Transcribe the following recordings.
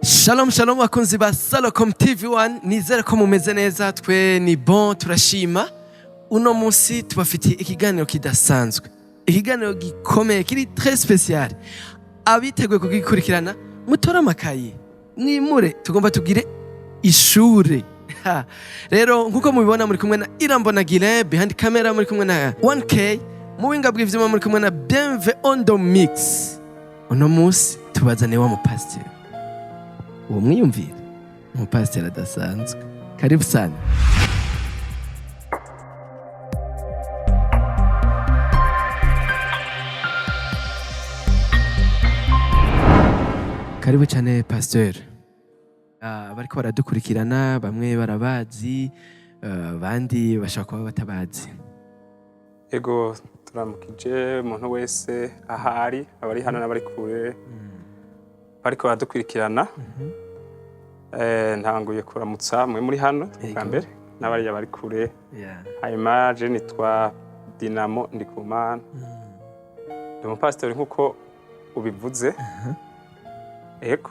Shalom shalom bakunzi ba Salocom TV1 nizere ko mumeze neza twe ni bon turashima uno munsi tubafitiye ikiganiro kidasanzwe ikiganiro gikomeye kiri très spécial abiteguye kugikurikirana mutora amakaye mwimure tugomba tugire ishure rero nkuko mubibona muri kumwe na Irambona Gile behind camera muri kumwe na 1K mu winga bw'ivyuma muri kumwe na Bienve on the mix uno munsi tubazane wa mu pasteur uwo mwiyumvira umupasiteri adasanzwe karibu sana karibu cyane pasteur bariko baradukurikirana bamwe barabazi abandi bashaka kuba batabazi ego turamukije umuntu wese ahari abari hano n'abari kure bariko baradukurikirana ntanguye kuramutsa mwe muri hano bwa mbere n'abari bari kure hanyuma je nitwa Dinamo Ndikumana ndi umupasiteri nkuko ubivuze ego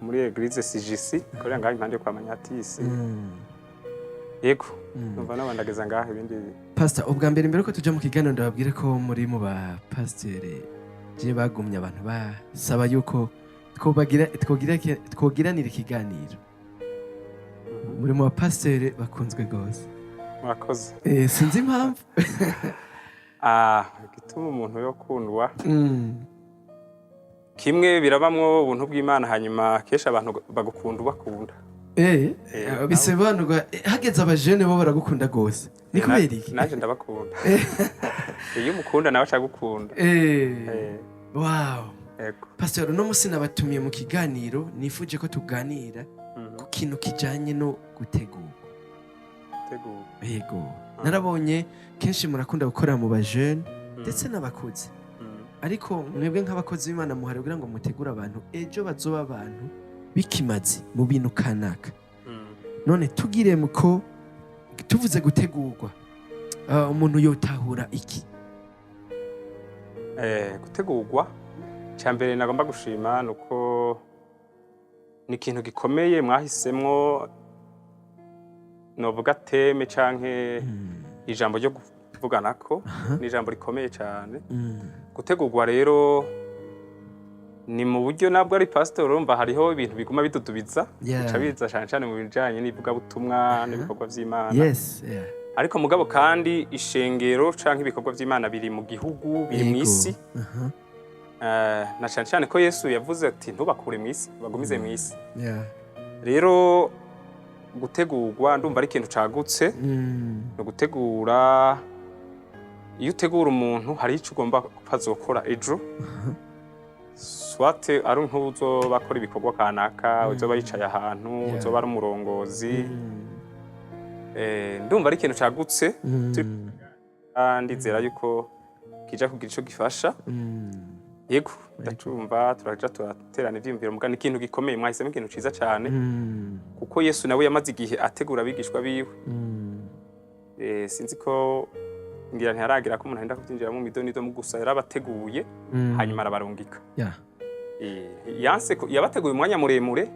muri Eglise CGC korera ngaho impande yo kwa Manyatisi ego numva nabandageza ngaho ibindi pastor ubwa mbere ko tuja mu kiganiro ndababwire ko muri mu ba pasiteri je bagumye abantu basaba yuko twogiranira ikiganiro muri mu bapasiteri bakunzwe gose mwakoze sinzi impamvu gituma umuntu yo kundwa kimwe birabamwo ubuntu bw'Imana hanyuma kesha abantu bagukunda ubakunda bisobanurwa hageze abajene bo baragukunda gose ni kubera iki naje ndabakunda iyo umukunda nawe acagukunda wow pastor no musi nabatumiye mu kiganiro nifuje ko tuganira ku kintu kijanye no gutegura yego narabonye kenshi murakunda gukora mu bajene ndetse n'abakuze ariko mwebwe nk'abakozi b'Imana muhari kugira ngo mutegure abantu ejo bazoba abantu bikimazi mu bintu kanaka none tugire muko tuvuze gutegurwa umuntu yotahura iki gutegurwa cyambere nagomba gushima nuko ni ikintu gikomeye mwahisemwo novuga teme canke ijambo ryo kuvuganako ni ijambo rikomeye cyane gutegurwa rero ni mu buryo nabwo ari pastor urumva hariho ibintu biguma bidudubiza bica cyane cyane mu bijanye n'ivuga butumwa n'ibikorwa vy'Imana ariko mugabo kandi ishengero canke ibikorwa vy'Imana biri mu gihugu biri mu isi na cyane cyane ko Yesu yavuze ati ntubakure mu isi bagumize mu isi rero gutegurwa ndumva ari ikintu cagutse no gutegura iyo utegura umuntu hari icyo ugomba kuzokora ejo swate ari nk'uzo bakora ibikorwa kanaka uzoba yicaye ahantu uzoba ari umurongozi ndumva ari ikintu cagutse ndizera yuko kija kugira ico gifasha yego ndacumva turaja turaterana ivyiyumviro mugana ikintu gikomeye mwahisemo ikintu ciza cyane kuko Yesu nawe yamaze igihe ategura abigishwa biwe sinzi ko ngira ntiharagira ko umuntu ahenda kubyinjira mu midonido mu gusa yarabateguye hanyuma arabarungika yanse yabateguye umwanya muremure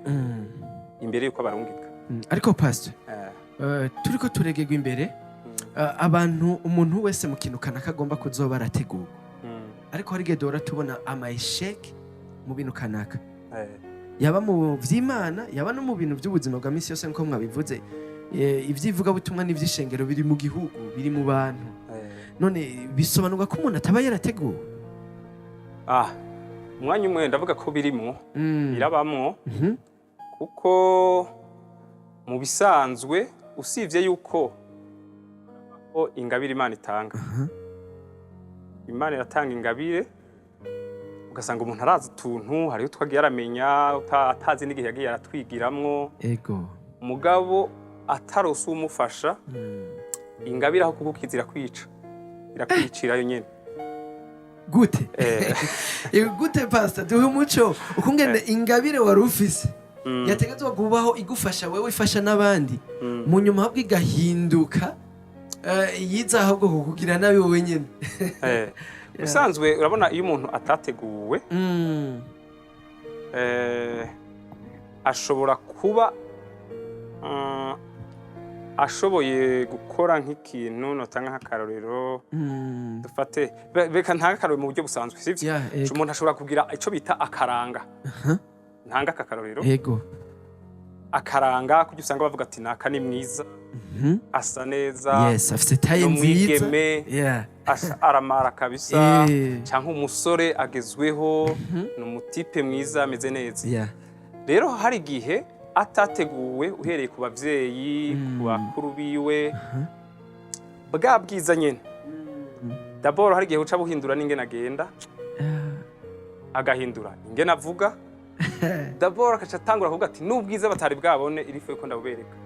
imbere yuko abarungika ariko pastor turiko turegegwa imbere abantu umuntu wese mu kintu kanaka agomba kuzoba arategurwa ariko hari gedora tubona amaeshek mu bintu kanaka yaba mu vy'Imana yaba no mu bintu by'ubuzima bwa misi yose nko mwabivuze ivyivuga butumwa n'ivyishengero biri mu gihugu biri mu bantu none bisobanurwa ko umuntu ataba yarateguwe umwanya umwe ndavuga ko birimwo birabamwo kuko mu bisanzwe usivye yuko ingabire Imana itanga Imana iratanga ingabire ugasanga umuntu arazi utuntu hariho twagiye aramenya atazi n'igihe yagiye aratwigiramwo mugabo atarose umufasha ingabire aho kugukizira kwica irakwicira yo nyene gute gute pastor duhe umuco ukungene ingabire wari ufise yategetswe kubaho igufasha wewe ifasha n'abandi mu nyuma ahubwo igahinduka yiza ahubwo kukugira nabi wowe nyene usanzwe urabona iyo umuntu atateguwe ashobora kuba ashoboye gukora nk'ikintu notanga nk'akarorero dufate beka ntakarorero mu buryo busanzwe sivyo umuntu ashobora kugira ico bita akaranga ntanga akakarorero yego akaranga kujya usanga bavuga ati naka ni mwiza asa neza afite taye nziza aramara kabisa cyangwa umusore agezweho n'umutipe mwiza ameze neza rero hari igihe atateguwe uhereye ku bavyeyi ku bakuru biwe bwa bwiza nyene d'abord hari igihe uca buhindura n'ingene agenda agahindura ingene avuga d'abord akaca atangura kuvuga ati n'ubwiza batari bwabone irifuye ko ndabubereka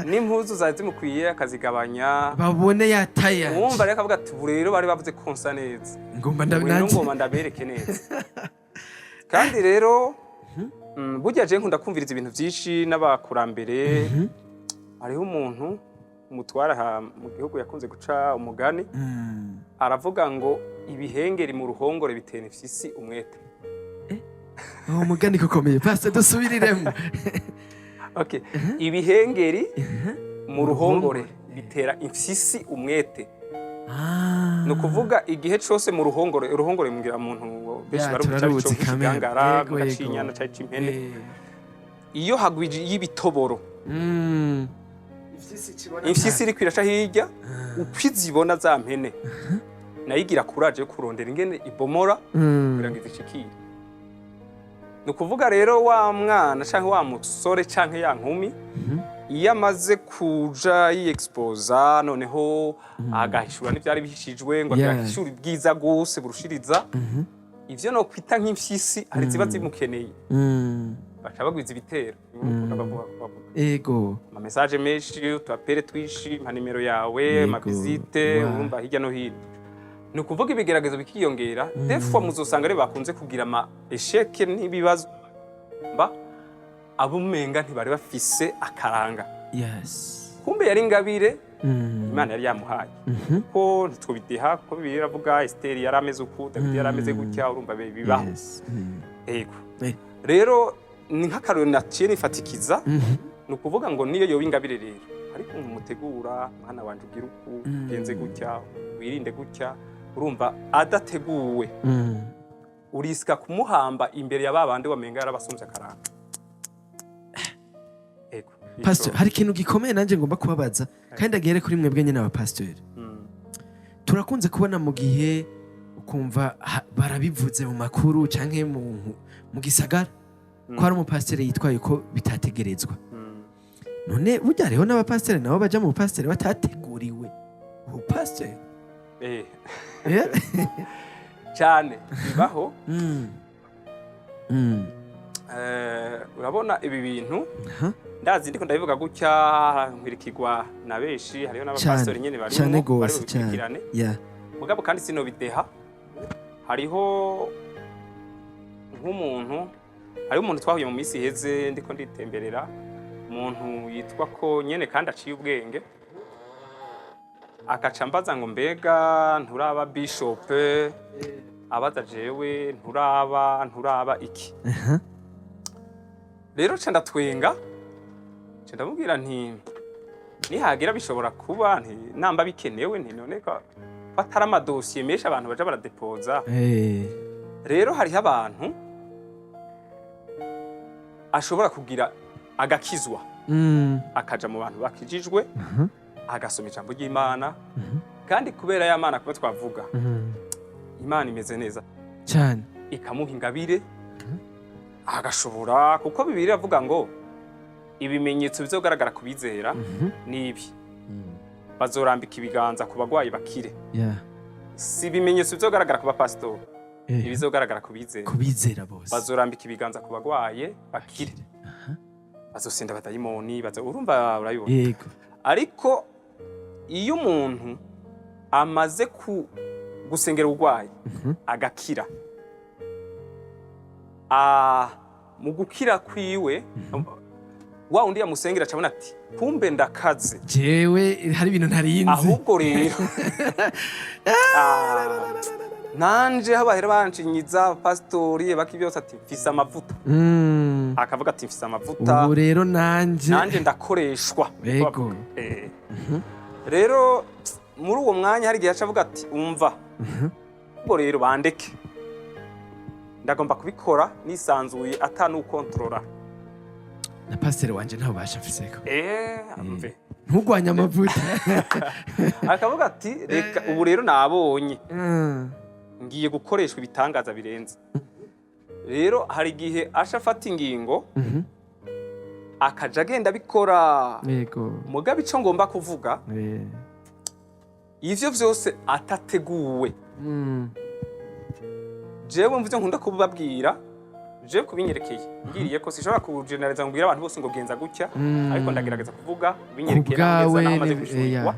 n'impuzu zari zimukwiye akazigabanya babone yataye wumva rero akavuga ati rero bari bavuze konsa neza ngomba ndabereke neza kandi rero burya je nkunda kumviriza ibintu byinshi n'abakurambere hariho umuntu umutwara mu gihugu yakunze guca umugani aravuga ngo ibihengeri mu ruhongore bitera ifyisi umwete uwo mugani kukomeye pastor dusubiriremo okay ibihengeri mu ruhongore bitera ifyisi umwete no kuvuga igihe cyose mu uruhongore mugira muntu benshi barubuca kigangara gacinyana cyari cimpene iyo hagwije y'ibitoboro ifyisi iri kwiraca hirya ukwizibona za mpene nayigira kuraje yo kurondera ingene ibomora kugira ngo izishikire no kuvuga rero wa mwana canke wa musore canke ya nkumi iyo amaze kuja yi-exposa noneho agahishura n'ivyari bihishijwe ngo agahishura ibwiza gose burushiriza ivyo no kwita nk'imfyisi hari ziba zimukeneye baca bagwiza ibitero ego ama message menshi tuapere twishi mpa nimero yawe ma visite urumva hirya no hino no kuvuga ibigeragezo bikiyongera defo muzosanga ari bakunze kugira ama échec n'ibibazo mba abumenga ntibari bafise akaranga kumbe yari ingabire Imana yari yamuhaye ko ntitwobideha ko biravuga Esther yari ameze uku David yari ameze gutya urumva bibaho yego rero ni nk'akarorero naciye nifatikiza ni ukuvuga ngo niyo yoba ingabire rero ariko nkumutegura mwana wanje ugira uku genze gutya wirinde gutya urumva adateguwe uriska kumuhamba imbere ya babandi wamenga yarabasumvye akaranga pastor hari ikintu gikomeye nanje ngomba kubabaza kandi agere kuri mwebwe nyene aba pastor turakunze kubona mu gihe ukumva barabivuze mu makuru canke mu gisagara ko hari umupasiteri yitwaye ko bitategerezwa none burya hariho n'abapasiteri nabo baja mu bupasiteri batateguriwe ubupasiteri cyane bibaho urabona ibi bintu ndazi ndiko ndabivuga gutya nkwirikirwa na benshi hariho n'abapasiteri nyene barimo bari mugabo kandi sino bideha hariho nk'umuntu hariho umuntu twahuye mu minsi iheze ndiko nditemberera umuntu yitwa ko nyene kandi aciye ubwenge akaca mbaza ngo mbega nturaba bishop abaza jewe nturaba iki rero nca ndatwenga nca ndamubwira nti nihagira bishobora kuba nti namba bikenewe nti none ko batari amadosiye menshi abantu baja baradepoza rero hariho abantu ashobora kugira agakizwa akaja mu bantu bakijijwe agasoma ijambo ry'Imana kandi kubera ya Mana kuba twavuga Imana imeze neza cyane ikamuha ingabire agashobora kuko Bibiliya avuga ngo ibimenyetso bizogaragara kubizera nibi bazorambika ibiganza ku bagwayi bakire si ibimenyetso bizogaragara ku bapastor ibizogaragara kubizera bose bazorambika ibiganza ku bagwaye bakire bazosinda badayimoni urumva urayibona yego ariko iyo umuntu amaze gusengera urwaye agakira mu gukira kwiwe wa undi yamusengera acabona ati kumbe ndakaze jewe hari ibintu ntarinzi ahubwo rero nanje habahera bancinyiza pastori baki byose ati mfise amavuta akavuga ati mfise amavuta ubu rero nanje ndakoreshwa yego rero muri uwo mwanya hari igihe acavuga ati umva ubwo rero bandeke ndagomba kubikora nisanzuye atanukontorora na pasteur wanje ntaho basha mfiseko amve ntugwanya amavuta akavuga ati reka ubu rero nabonye ngiye gukoreshwa ibitangaza birenze rero hari igihe asha afata ingingo akaja agenda bikora yego mugabe ico ngomba kuvuga ivyo vyose atateguwe jewe mvuze nkunda kubabwira je kubinyerekeye ngiriye ko sishobora kugeneraliza ngo mbwira abantu bose ngo genza gutya ariko ndagerageza kuvuga binyerekeye neza n'amaze gushurwa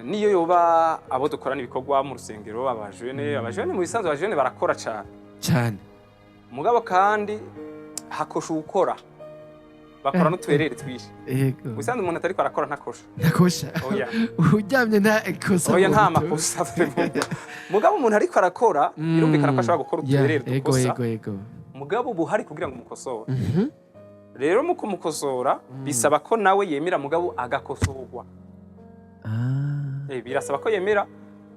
niyo yoba abo dukorana ibikorwa mu rusengero abajene mu bisanzwe abajene barakora cyane mugabo kandi hakosha ukora bakora n'utwerere twishi bisanzwe umuntu atari ko arakora ntakosha oya uryamye nta kosa oya nta makosa mugabo umuntu ariko arakora birumvikana ko ashobora gukora utwerere dukosa mugabo ubu hari kugira ngo umukosore rero mu kumukosora bisaba ko nawe yemera mugabo agakosorwa birasaba ko yemera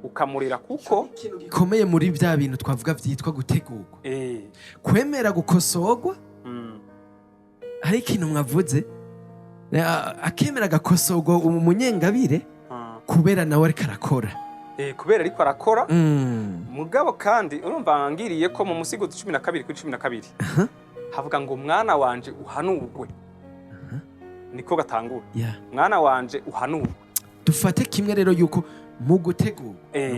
ukamurira kuko gikomeye muri bya bintu twavuga vyitwa gutegurwa kwemera gukosorwa hari ikintu mwavuze akemera agakosorwa umunyengabire kubera nawe ariko arakora kubera ariko arakora mugabo kandi urumva ngiriye ko mu musigo 12:12 havuga ngo mwana wanje uhanurwe niko gatangura mwana wanje uhanurwe dufate kimwe rero yuko mu gutegurwa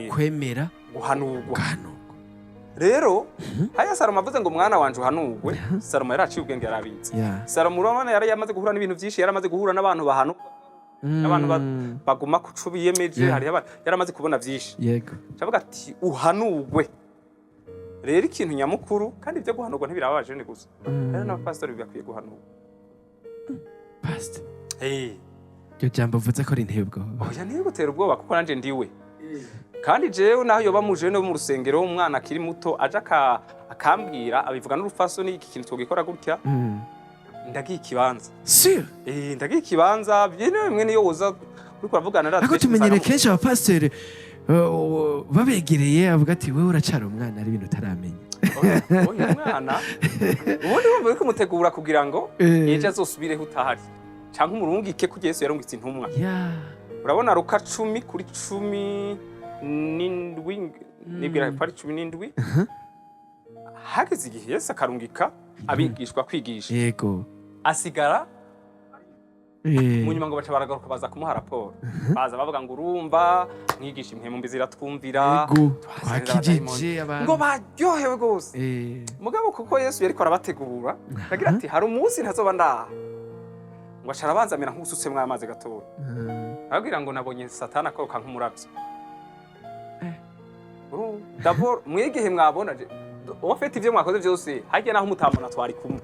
kwemera guhanurwa rero haya Salomo avuze ngo mwana wanje uhanurwe Salomo yaraciye ubwenge yarabitse Salomo urabona yari yamaze guhura n'ibintu byinshi yaramaze guhura n'abantu bahanurwa n'abantu baguma kucubiye meje hari yaramaze kubona byinshi yego cavuga ati uhanurwe rero ikintu nyamukuru kandi ibyo guhanurwa ntibirabaje ne gusa rero n'abapastori bakwiye guhanurwa pastor Yo jambo vuze ko rinteye ubwoba. Oya niyo gutera ubwoba kuko nanje ndiwe. Kandi jewe naho yoba mujene mu rusengero umwana akiri muto aja akambwira abivuga n'urufaso n'iki kintu twogikora gutya. Ndagiye ikibanza. Sure. Ndagiye ikibanza byene bimwe niyo woza uriko uravugana na Ako tumenyere kenshi aba pasteur babegereye avuga ati wewe uracara umwana ari ibintu utaramenya. Oya mwana. Ubundi bumva uriko mutegura kugira ngo ejo azosubireho utahari. Canke umurungike ko Yesu yarungitse intumwa. Urabona Luka 10:17 nibwira ko ari 17 hageze igihe Yesu akarungika abigishwa kwigisha. Yego. Asigara munyuma ngo baca baragaruka baza kumuha raporo. Baza bavuga ngo urumva mwigisha impemu mbizira twumvira. Twakijije abantu. Ngo baryohewe gose. Mugabo kuko Yesu yariko arabategura agira ati hari umunsi ntazoba ndaha. Ngo asharabanzamira nk'usutse mwamaze gatoya. Abwira ngo nabonye Satana akoroka nk'umuravyi. D'abord mwegehe mwabona ofete ivyo mwakoze vyose hajye naho mutamona twari kumwe.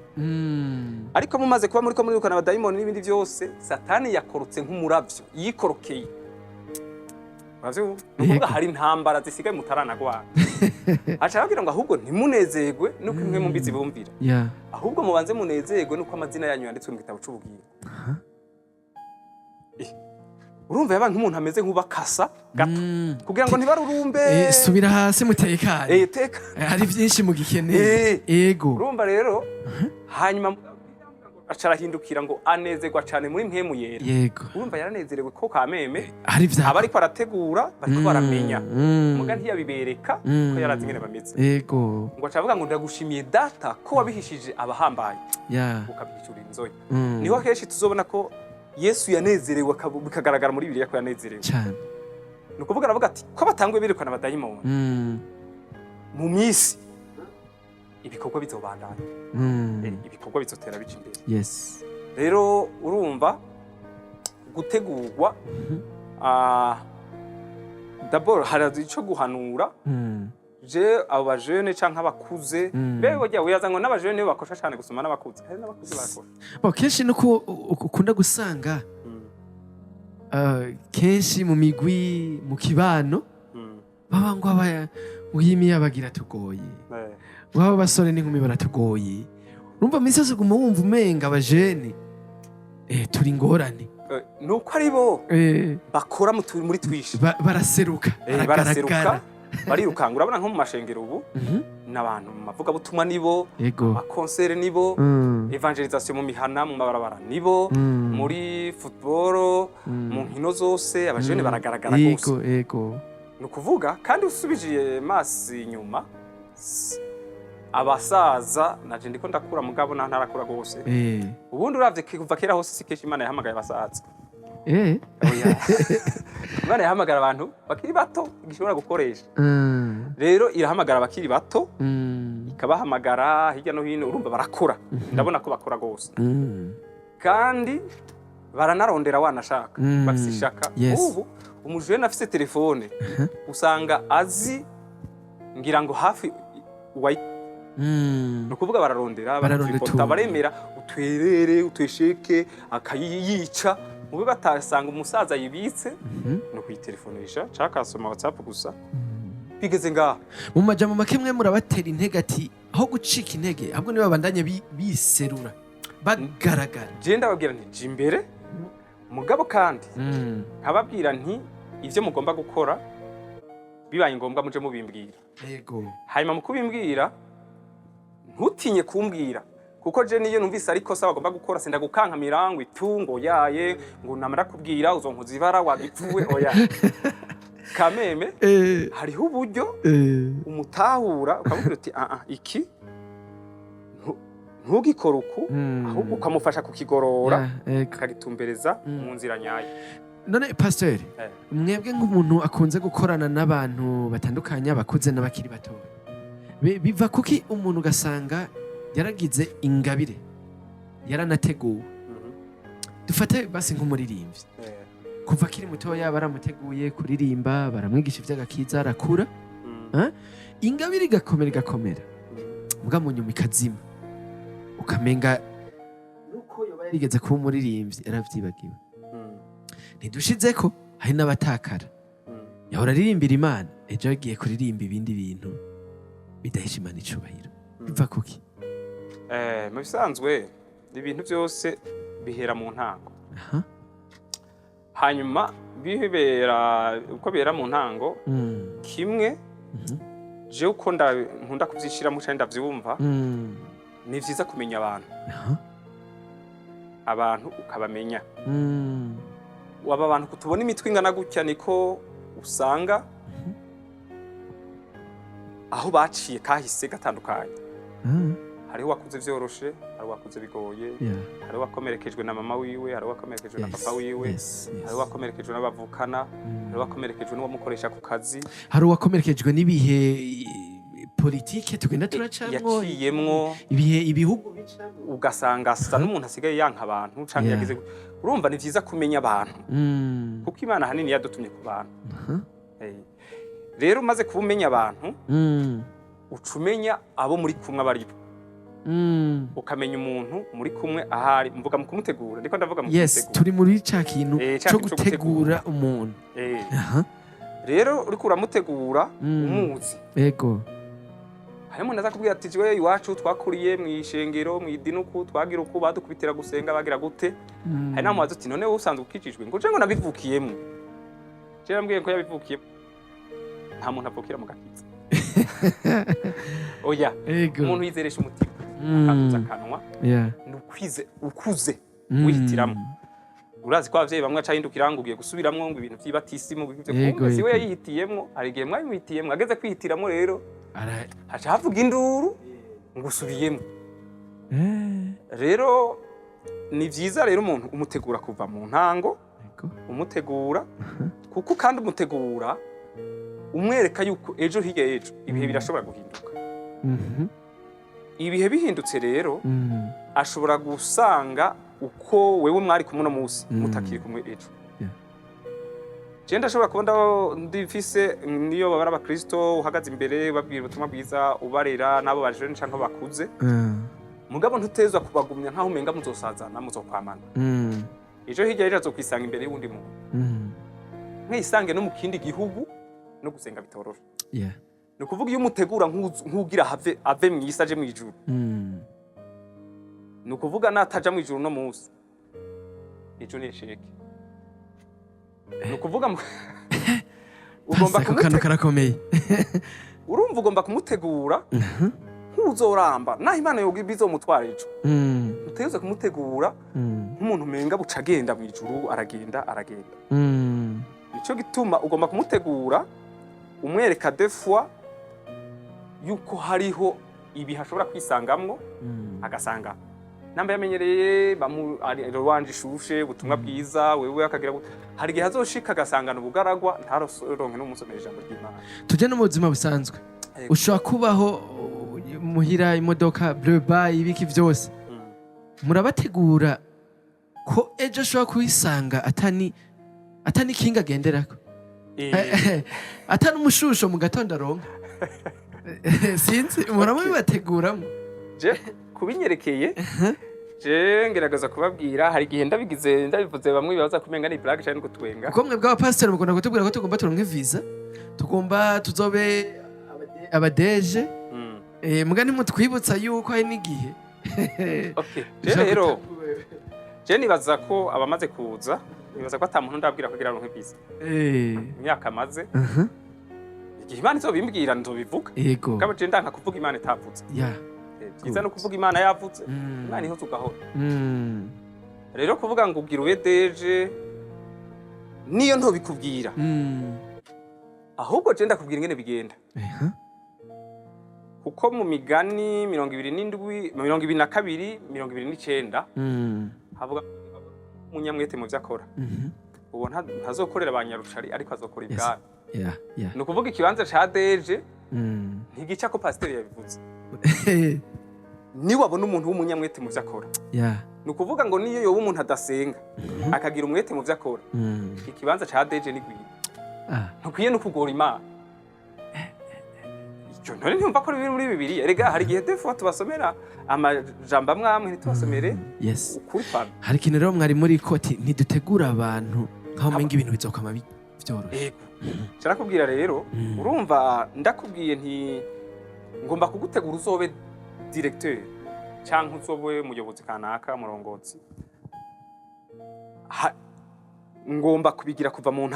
Ariko mumaze kuba muri ko muri ukana abadayimoni n'ibindi vyose Satani yakorotse nk'umuravyo yikorokeye. Bavyo nukuvuga hari intambara zisigaye mutaranagwana. Acabwira ngo ahubwo ntimunezegwe nuko imwe mu mbizi bumvira. Ahubwo mubanze munezegwe nuko amazina yanyu yanditswe mu gitabo c'ubugingo. Urumva yaba nk'umuntu ameze nk'ubakasa gato kugira ngo ntibarurumbe subira hasi mutekanye teka hari byinshi mu gikeneye yego urumva rero hanyuma acarahindukira ngo anezegwa cyane muri mpemu yera yego urumva yaranezerewe ko kameme hari bya abari ko arategura bariko baramenya muga ntiyabibereka ko yarazi ngene bameze yego ngo acavuga ngo ndagushimiye data ko wabihishije abahambaye ukabihishura inzoya niho kenshi tuzobona ko Yesu yanezerewe bikagaragara muri Bibiliya ko yanezerewe cyane nukuvuga aravuga ati ko batangwe birukana abadayimoni mu misi ibikorwa bizobandana ibikorwa bizotera bica imbere yes rero urumva gutegurwa d'abord harazi ico guhanura je abo bajene canke abakuze bewe jya uyazanwa n'abajene bakosha cyane gusoma n'abakuze hari n'abakuze barakora kenshi nuko ukunda gusanga kenshi mu migwi mu kibano baba ngo uyimiye abagira tugoye waba basore n'inkumi baratugoye urumva minsi yose guma wumva umenga abajene turi ingorane nuko ari bo bakora muri twishi baraseruka barirukanga urabona nko mu mashengero ubu n'abantu mu mavuga butumwa nibo amakonsere nibo evangelisation mu mihana mu mabarabara nibo muri football mu nkino zose abajene baragaragara gose nukuvuga kandi usubijiye masi inyuma abasaza naje ndiko ndakura mugabo ntarakura gose ubundi uravye kuva kera hose sikeje Imana yahamagaye abasaza Imana yahamagara abantu bakiri bato igishobora gukoresha rero irahamagara bakiri bato ikabahamagara hirya no hino urumva barakura ndabona ko bakora gose kandi baranarondera wanashaka bafise ishaka ubu umujene afise telefone usanga azi ngira ngo hafi nukuvuga bararondera baremera utwerere utwesheke akayiyica mube batasanga umusaza yibitse no kuyitelefonisha cakasoma WhatsApp gusa bigeze ngaho mu majambo make mwe murabatera intege ati aho gucika intege ahubwo niba bandanye biserura bagaragara je ndababwira nti jimbere mugabo kandi nkababwira nti ivyo mugomba gukora bibaye ngombwa muje mubimbwira hanyuma mukubimbwira ntutinye kumbwira kuko je niyo numvise ariko sawa bagomba gukora senda gukanka mirango itungo yaye ngo namara kubwira uzonkuza ibara wagipfuwe oya kameme hariho uburyo umutahura ukamubwira uti iki ntugikora uku ahubwo ukamufasha kukigorora akagitumbereza mu nzira nyayo none pastor mwebwe nk'umuntu akunze gukorana n'abantu batandukanye abakuze n'abakiri bato biva kuki umuntu ugasanga yaragize ingabire yaranateguwe dufate basi nk'umuririmbyi kuva akiri mutoya baramuteguye kuririmba baramwigisha ivy'agakiza arakura ingabire igakomera mbwa mu nyuma ikazima ukamenga nuko yoba yarigeze kuba umuririmbyi yaravyibagiwe ntidushizeko hari n'abatakara yahora aririmbira Imana ejo yagiye kuririmba ibindi bintu bidahesha Imana icubahiro biva kuki mu bisanzwe ibintu byose bihera mu ntango hanyuma uko bihera mu ntango kimwe je uko nkunda kuvyishiramo cyane ndavyumva ni vyiza kumenya abantu ukabamenya waba abantu kutubona imitwe ingana gutya niko usanga aho baciye kahise gatandukanye hariho wakuze vyoroshe hariho wakuze bigoye hariho wakomerekejwe na mama wiwe hariho wakomerekejwe na papa wiwe hariho wakomerekejwe n'abavukana hariho wakomerekejwe n'uwamukoresha ku kazi hariho wakomerekejwe n'ibihe politike tugenda turacamwo yaciyemwo ibihugu bicamwo ugasanga asa n'umuntu asigaye yanka abantu canke yagize urumva ni vyiza kumenya abantu kuko Imana hanini yadutumye ku bantu rero umaze kubumenya abantu ucumenya abo muri kumwe abaribo ukamenya umuntu muri kumwe ahari mvuga mu kumutegura ndiko ndavuga mu kumutegura turi muri ca kintu cyo gutegura umuntu rero uriko uramutegura umuzi harimo ndaza kubwira ati jewe iwacu twakuriye mu ishengero mu idinuku twagira uko badukubitira gusenga bagira gute hari namaze uti none usanzwe ukijijwe ngo je ngo nabivukiyemo je nambwiye ko yabivukiyemo nta muntu avukira mu gakiza oya umuntu yizeresha umutima akazuza akanwa nukwize ukuze wihitiramo urazi ko abavyeyi bamwe acahindukira ngo ugiye gusubiramwo ngo ibintu vy'ibatisimu bivyo siwe yayihitiyemwo arigiye mwayihitiyemwo ageze kwihitiramo rero haca havuga induru ngo usubiyemwo rero ni vyiza rero umuntu umutegura kuva mu ntango umutegura kuko kandi umutegura umwereka yuko ejo hirya ejo ibihe birashobora guhinduka ibihe bihindutse rero ashobora gusanga uko wewe mwari kumwe no musi mutakiri kumwe ejo je ndashobora kuba ndifise niyo babara abakristo uhagaze imbere babwira ubutumwa bwiza ubarera nabo bajene canke bakuze mugabo ntutezwa kubagumya nkaho umenga muzosazana muzokwamana ejo hirya ejo azokwisanga imbere y'undi muntu mwisange no mu kindi gihugu no gusenga bitoroshe Yeah. ni ukuvuga iyo umutegura nk'ugira ave mu isi aje mu ijuru ni ukuvuga nataja mu ijuru no munsi ico ni sheke ni ukuvuga ugomba karakomeye urumva ugomba kumutegura nk'uzoramba naho Imana yogiba izomutwara ejo utegeze kumutegura nk'umuntu umenga buca agenda mu ijuru aragenda nico gituma ugomba kumutegura umwereka defwa yuko hariho ibi hashobora kwisangamwo agasanga namba yamenyereye rwanje ishushe ubutumwa bwiza wewe akagira hari gihe azoshika agasangana ubugaragwa ntaroronke n'umusomera ijambo ry'Imana. Tujye no mu buzima busanzwe ushobora kubaho muhira imodoka bleba ibiki byose murabategura ko ejo ashobora kuyisanga atani kinga agenderako atani umushusho mu gatondo aronka sinzi muramubibateguramo je kubinyerekeye je ngerageza kubabwira hari gihe ndabivuze bamwe baza kumenga ni blague cyane gutwenga kuko mwe bw'abapasiteri mugomba kutubwira ko tugomba turonke visa tugomba tuzobe abadeje muga nimutwibutsa yuko hari n'igihe okay rero je nibaza ko abamaze kuza nibaza ko atamuntu ndabwira kugira aronke visa imyaka maze igihe Imana izobimbwira nzobivuga yego kaba je ndanka kuvuga Imana itavuze byiza no kuvuga Imana yavuze Imana iho tugahora rero kuvuga ngo ubwira ubedeje niyo ntobikubwira ahubwo je ndakubwira ingene bigenda kuko mu migani 22 29 havuga umunyamwete mu vyakora ubu ntazokorera abanyarucari ariko azokora ibwami ni ukuvuga ikibanza ca deje ntigica ko pasiteri yabivuze ni wabona umuntu w'umunyamwete mu vyakora ni ukuvuga ngo niyo yoba umuntu adasenga akagira umwete mu vyakora ikibanza ca deje ni gwiye ntukwiye no kugora Imana icyo ntore ntumva ko biri muri Bibiliya erega hari gihe defo tubasomera amajambo amwamwe ntitubasomere ukuri pana hari ikintu rero mwari muri koti ntidutegura abantu nkaho menga ibintu bizokama byoroshye Carakubwira rero urumva ndakubwiye nti ngomba kugutegura uzobe directeur canke uzobe umuyobozi kanaka murongozi ngomba kubigira kuva mu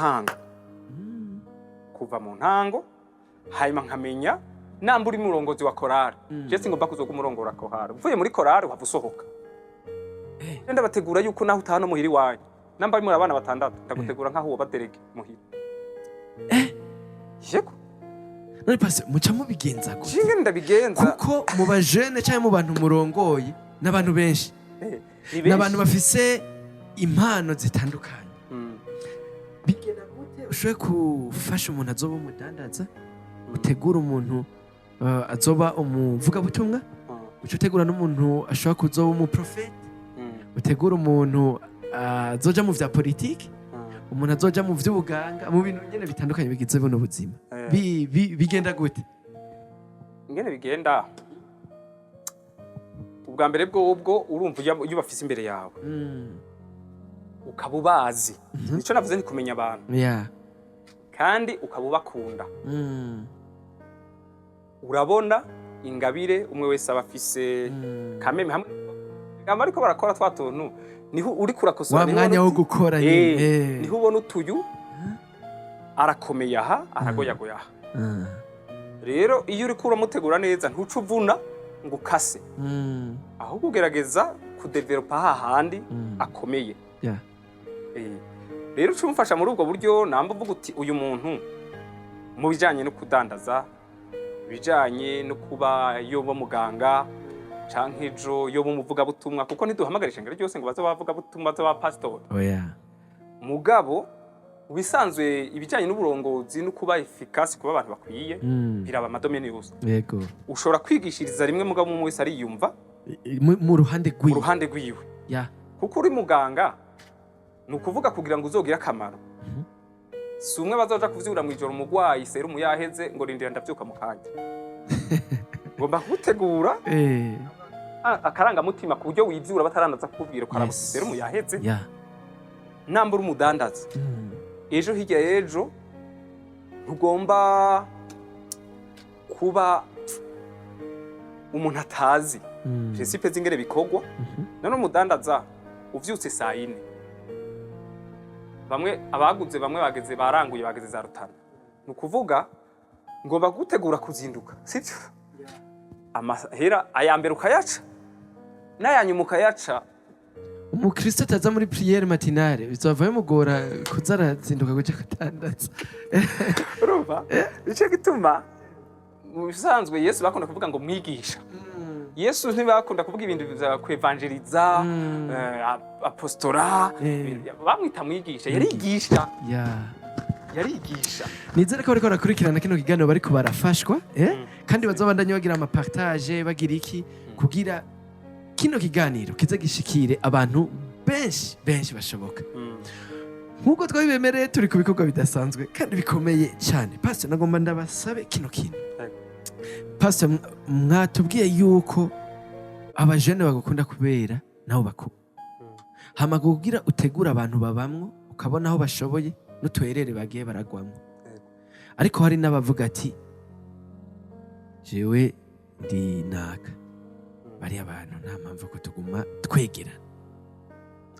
ntango hanyuma nkamenya namba uri murongozi wa korari je singomba kuzoga umurongora korari uvuye muri korari wava usohoka ndenda bategura yuko naho utahano muhiri wanyu namba ari muri abana batandatu ndagutegura nkaho uwo baderege muhiri yego none pase muca mubigenza gute jinge ndabigenza kuko mu bajene cyangwa mu bantu murongoye n'abantu benshi n'abantu bafise impano zitandukanye bigena gute ushoboye kufasha umuntu azoba umudandaza utegura umuntu azoba umuvuga butumwa utegura n'umuntu ashobora kuzoba umuprofeti utegura umuntu azoja mu vya politiki umuntu azoja mu vy'ubuganga mu bintu nyene bitandukanye bigize buno buzima bigenda gute ingene bigenda ubwa mbere bwo urumva iyo bafise imbere yawe ukaba ubazi nico navuze ni kumenya abantu kandi ukaba ubakunda urabona ingabire umwe wese abafise kameme hamwe ariko barakora twatuntu niho uri kurakosora wa mwanya wo gukora niho ubona utuyu arakomeye aha aragoyagoya aha rero iyo uri kuramutegura neza ntuce uvuna ngo ukase ahubwo ugerageza kudevelopa hahandi akomeye rero uca umufasha muri ubwo buryo namba uvuga uti uyu muntu mu bijanye no kudandaza bijanye no kuba yoba muganga canke ejo yoba umuvuga butumwa kuko ntiduhamagara ishengero ryose ngo baze bavuga butumwa baze ba pastor mugabo ubisanzwe ibijanye n'uburongozi no kuba efficace kuba abantu bakwiye biraba amadomeni yose yego ushobora kwigishiriza rimwe mugabo umwe wese ari yumva mu ruhande rwiwe kuko uri muganga nukuvuga kugira ngo uzogira akamaro si umwe bazoja kuvyura mwijoro umugwayi serumu yaheze ngo rindira ndavyuka mu kanya ngomba kugutegura akaranga mutima ku buryo wivyura batarandaza kukubwira ko arabuze serumu yaheze namba uri umudandaza ejo hirya y'ejo ntugomba kuba umuntu atazi principe z'ingere bikorwa. None umudandaza uvyutse saa 4 bamwe abaguze bamwe bageze baranguye bageze za Rutana, ni ukuvuga ngomba gutegura kuzinduka, sivyo? Amahera ayambere ukayaca n'ayanyuma ukayaca. Umukristo ataza muri prière matinale bizova bimugora kuzarazinduka kuja kutandaza. Urumva ico gituma mu bisanzwe Yesu bakunda kuvuga ngo mwigisha. Yesu ntibakunda kuvuga ibintu bya kwevangeliza, apostora, bamwita mwigisha, yarigisha. Yarigisha. Nizere ko bariko barakurikirana kino kiganiro bariko barafashwa, kandi bazobandanya bagira ama partage, bagira iki kugira kino kiganiro kize gishikire abantu benshi bashoboka. Nkuko twabibemereye turi ku bikorwa bidasanzwe kandi bikomeye cyane. Pastor, nagomba ndabasabe kino kintu. Pastor, mwatubwiye yuko abajene bagukunda kubera naho bako. Hama kugira utegura abantu babamwo ukabona aho bashoboye n'utwerere bagiye baragwamwo. Ariko hari n'abavuga ati jewe ndi naka. Bari abantu nta mpamvu ko tuguma twegera.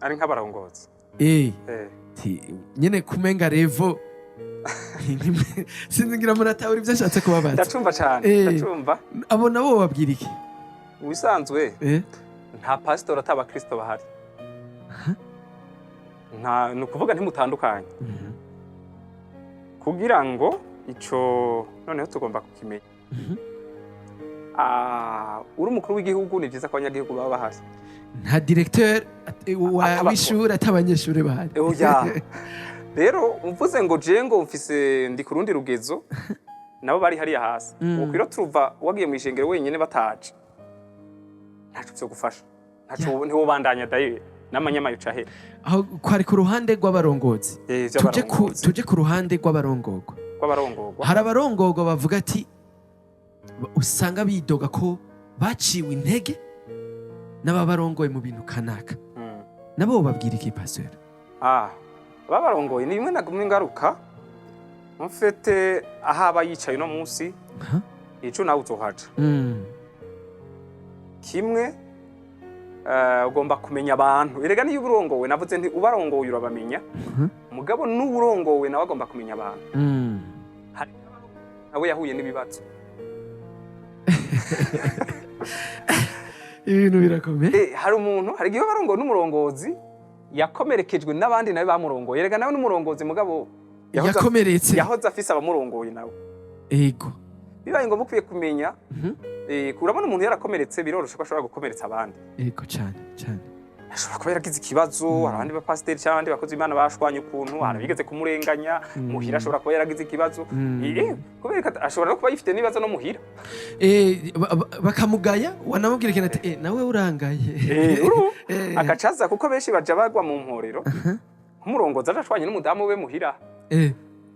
Ari nk'abarongozi. Nyene kumenga revo sinzi ngira muratahura ibyo ashatse kubabaza. Ndacumva cyane, ndacumva. Abo nabo babwira iki? Ubisanzwe nta pastor ataba Kristo bahari. Ni ukuvuga ntimutandukanye. Kugira ngo ico noneho tugomba kukimenya. Uri umukuru w'igihugu ni byiza ko abanyagihugu baba bahari. Nta directeur w'ishuri atabanyeshuri bahari. Rero umvuze ngo jengo mfise ndi ku rundi rugezo nabo bari hariya hasi. Ukwiro turuva wagiye mu ishengero wenyene bataje. Ntaco byo gufasha. Ntaco ntiwobandanya daye n'amanyama yuca he. Aho kwari ku ruhande rw'abarongozi. Tuje ku ruhande rw'abarongorwa. Hari abarongorwa bavuga ati usanga bidoga ko baciwe intege n'ababarongoye mu bintu kanaka. Nabo babwira iki pastor? Babarongoye ni imwe nagumwe ngaruka mfete ahaba yicaye no munsi ico nawe uzohaca. Kimwe ugomba kumenya abantu. Erega niyo uburongowe navuze nti ubarongoye urabamenya. Mugabo n'uburongowe nawe agomba kumenya abantu. Hari nawe yahuye n'ibibazo. Ibintu birakomeye. Hari umuntu hari igihe barongoye n'umurongozi yakomerekejwe n'abandi nawe bamurongoye. Erega nawe n'umurongozi mugabo yakomeretse. Yahoze afise abamurongoye nawe. Ego. Bibaye ngo mukwiye kumenya. Kurabona umuntu yarakomeretse biroroshe ko ashobora gukomeretsa abandi. Ego cyane. Ashobora kuba yaragize ikibazo, abandi ba pasteur cyangwa abandi bakozi Imana bashwanye ukuntu, arabigeze kumurenganya, muhira ashobora kuba yaragize ikibazo. Kubera ashobora no kuba yifite nibazo no muhira. Bakamugaya wanamubwira ikintu ati nawe urangaye. Akacaza kuko benshi baja bagwa mu mporero. Nk'umurongozi arashwanye n'umudamu we muhira.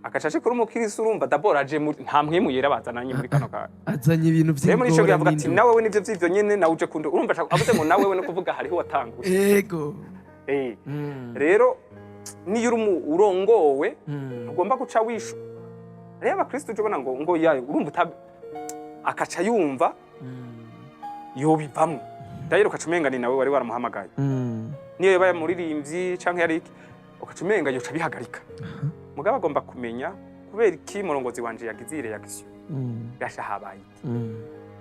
Akacaje kuri umukirisi urumva d'abord aje nta mwemu yera bazananye muri kano ka. Azanye ibintu by'ingora. Muri ico yavuga ati nawe we nivyo vy'ivyo nyene nawe uje kundo urumva avuze ngo nawe we no kuvuga hariho watanguye. Ego. Rero niyo urongowe ugomba guca wishu. Rero abakristo uje bona ngo yayo urumva akaca yumva yobivamwe. Dayiro kacumenga ni nawe wari waramuhamagaye. Niyo yaba muririmbyi canke yari iki ukacumenga yoca bihagarika. Mugabo agomba kumenya kubera iki murongozi wanje yagize reaction. Gasha habaye.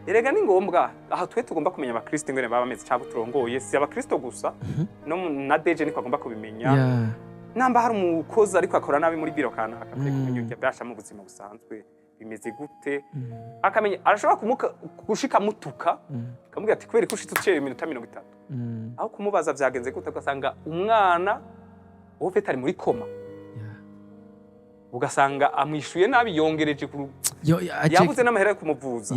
Erega ni ngombwa aha twe tugomba kumenya abakristo ngene baba bameze cyabo turongoye si abakristo gusa no na deje niko agomba kubimenya. Namba hari umukozi ariko akora nabi muri biro kanaka kumenya ibyo byasha mu buzima busanzwe bimeze gute. Akamenya arashobora gushika mutuka akamubwira ati kubera ko ushitse ucere iminota 30. Aho kumubaza byagenze gute ugasanga umwana wowe ari muri koma. Ugasanga amwishuye nabi yongereje yabuze n'amahera yo kumuvuza.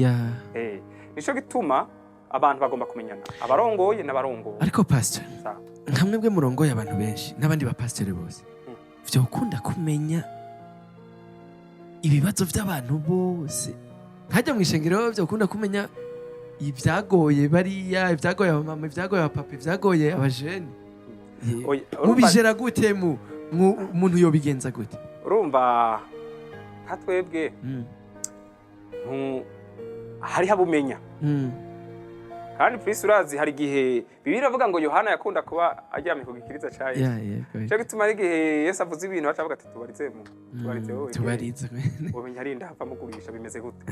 Nico gituma abantu bagomba kumenyana abarongoye n'abarongoye. Ariko pastor nkamwe bwe murongoye abantu benshi n'abandi ba pastor bose vyo ukunda kumenya ibibazo by'abantu bose nkajya mu ishengero vyo ukunda kumenya ibyagoye bariya ibyagoye abamama ibyagoye abapapa ibyagoye abajene. Mubijera gute umuntu yobigenza gute? Urumva nka twebwe hari habumenya kandi Prince urazi hari igihe Bibiliya avuga ngo Yohana yakunda kuba aryamye ku gikiriza ca Yesu cyo gituma ari igihe Yesu avuze ibintu acavuga ati tubarize wowe umenya ari ndahava mugurisha bimeze gute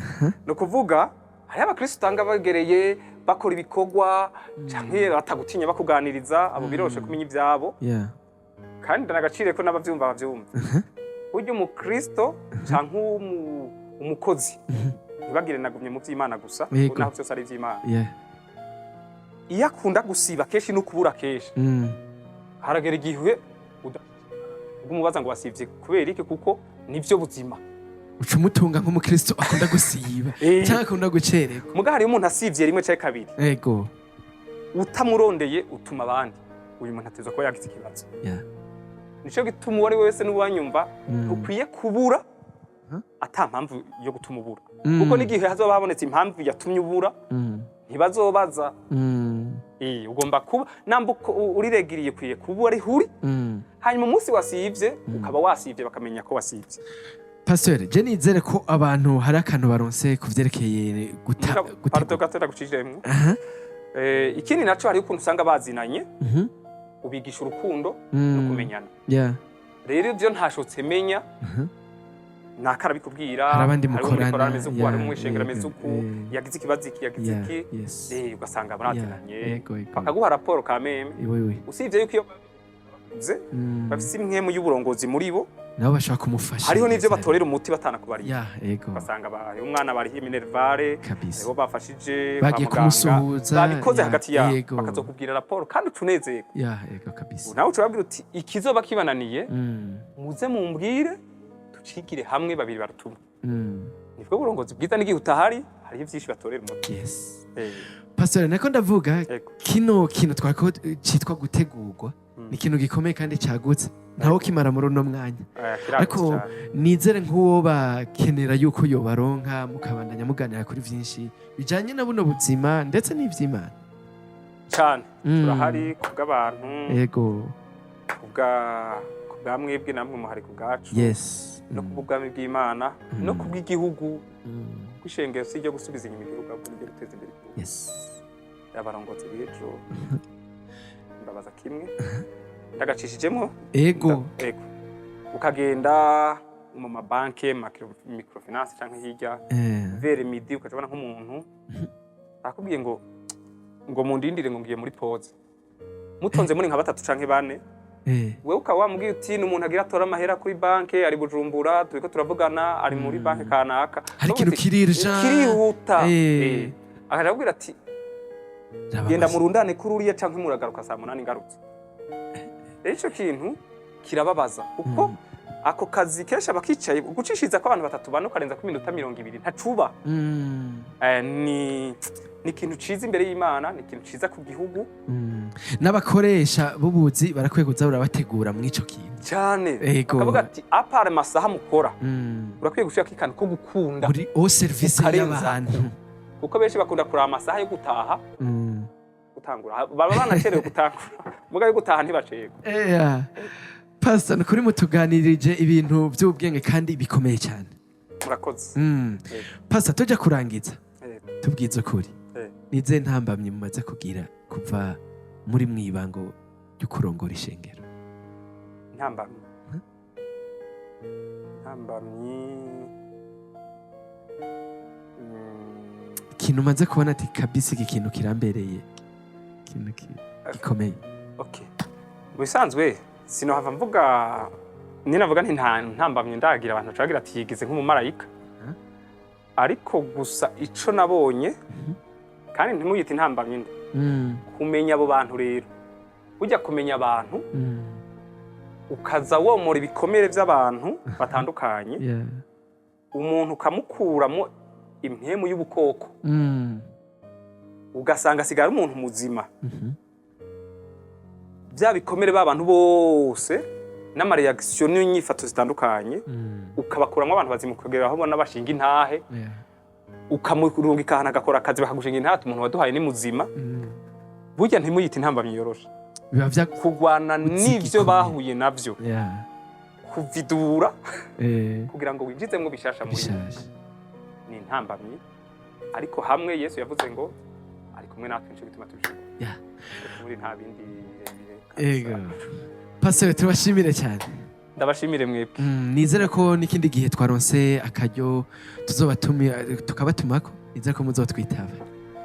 no kuvuga hari abakristo tanga bagereye bakora ibikorwa canke batagutinya bakuganiriza abo biroshe kumenya ivyabo kandi ndanagacire ko n'abavyumva bavyumva buryo umukristo canke umukozi ntibagire nagumye mu vy'Imana gusa naho byose ari ivy'Imana iyo akunda gusiba kenshi no kubura kenshi haragera igihe umubaza ngo wasivye kubera iki kuko nivyo buzima uca umutunga nk'umukristo akunda gusiba cyangwa akunda gucererwa muga hari umuntu asivye rimwe cyangwa kabiri yego utamurondeye utuma abandi uyu muntu atezwa ko yagize ikibazo nico gituma uwari wese n'uwanyumva ukwiye kubura ata mpamvu yo gutuma ubura kuko n'igihe hazoba habonetse impamvu yatumye ubura ntibazobaza ugomba kuba nambuko uriregiriye kwiye kuba ari huri hanyuma umunsi wasivye ukaba wasivye bakamenya ko wasivye. Pastor je nizere ko abantu hari akantu baronse kuvyerekeye gutega gucijemwe ikindi naco hari ukuntu usanga bazinanye ubigisha urukundo no kumenyana rero ivyo ntashotse menya nakara bikubwira hari abandi mukorana ameze uko ari mwishengera ameze uko yagize ikibazo iki yagize iki ugasanga baratinanye bakaguha raporo ka meme usivye yuko iyo bafise imwemu y'uburongozi muri bo nabo bashaka kumufasha hariho n'ivyo batorera umuti batanakubariye yego basanga umwana bari Minervare nibo bafashije bagiye kumusuhuza babikoze hagati yabo bakazokubwira raporo kandi utunezeye yego kabisa nawe ucababwira uti ikizoba kibananiye muze mumbwire tucigire hamwe babiri barutumwe nibwo burongozi bwiza n'igihe utahari hariho vyinshi batorera umuti Pastor nako ndavuga kino twako citwa gutegurwa ni ikintu gikomeye kandi cyagutse ntaho kimara muri uno mwanya ariko nizere nk'uwo bakenera yuko yobaronka mukabandanya muganira kuri vyinshi bijanye na buno buzima ndetse n'ivy'Imana cyane turahari kubw'abantu yego kubwa mwebwe namwe muhari kubwacu no kubw'ubwami bw'Imana no kubw'igihugu kwishengero si ryo gusubiza inyuma igihugu ahubwo niryo ruteza imbere abarongozi b'ejo ndabaza kimwe ndagacishijemo ego ukagenda mu mabanke microfinance canke hirya vere midi ukacabana nk'umuntu akubwiye ngo mundindire ngo ngiye muri pause mutonze muri nka batatu canke bane wewe ukaba wamubwiye uti n'umuntu agira atora amahera kuri banke ari Bujumbura turiko turavugana ari muri banke kanaka hari ikintu kirihuta akabwira ati genda murundane kuri uriya canke muragaruka saa 8 ngarutse ico kintu kirababaza kuko ako kazi kesha bakicaye gucishiza ko abantu batatu bane ukarenza ku minota 20 ntacuba ni ikintu ciza imbere y'Imana ni ikintu ciza ku gihugu n'abakoresha bubuzi barakwiye kuza urabategura muri ico kintu cyane akavuga ati apare masaha mukora urakwiye gushaka ikantu ko gukunda uri au service y'abantu kuko benshi bakunda kuraba amasaha yo gutaha gutangura baba banacerewe gutangura muga yo gutaha ntibacego Pastor kuri mutuganirije ibintu by'ubwenge kandi bikomeye cyane murakoze Pastor tujya kurangiza tubwize ukuri nize ntambamye mumaze kugira kuva muri mwibango ryo kurongora ishengero ntambamye ikintu maze kubona ati kabisa iki kintu kirambereye ikintu gikomeye bisanzwe sinohava mvuga ninavuga nti ntambamye ndagira abantu cagira ati yigize nk'umumarayika ariko gusa ico nabonye kandi ntimuyite intambamye nde kumenya abo bantu rero ujya kumenya abantu ukaza womora ibikomere by'abantu batandukanye umuntu ukamukuramo impemu y'ubukoko ugasanga asigara umuntu muzima bya bikomere b'abantu bose n'amareaction n'inyifato zitandukanye ukabakuramo abantu bazima kugera aho bona bashinga intahe ukamurungika ahantu agakora akazi bakagushinga intahe umuntu waduhaye ni muzima burya ntimuyite intambamye yoroshe kugwana n'ivyo bahuye navyo kuvidura kugira ngo winjizemwo bishasha muri ni intambamye ariko hamwe Yesu yavuze ngo ari kumwe natwe nico gituma tubishima Yeah. muri nta bindi Ego. Pastor tubashimire cyane. ndabashimire mwebwe Nizere ko n'ikindi gihe twaronse akaryo tukabatumako nizere ko muzotwitaba.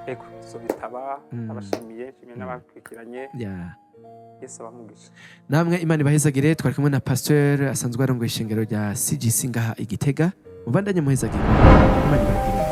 ego tuzobitaba abashimiye nshimiye n'abakurikiranye Yeah. Yesu abamugisha Namwe Imana ibahezagire twari kumwe na Pastor asanzwe arongoye ishengero rya CGC ngaha Igitega. Mubandanye muhezagire. Imana ibahezagire.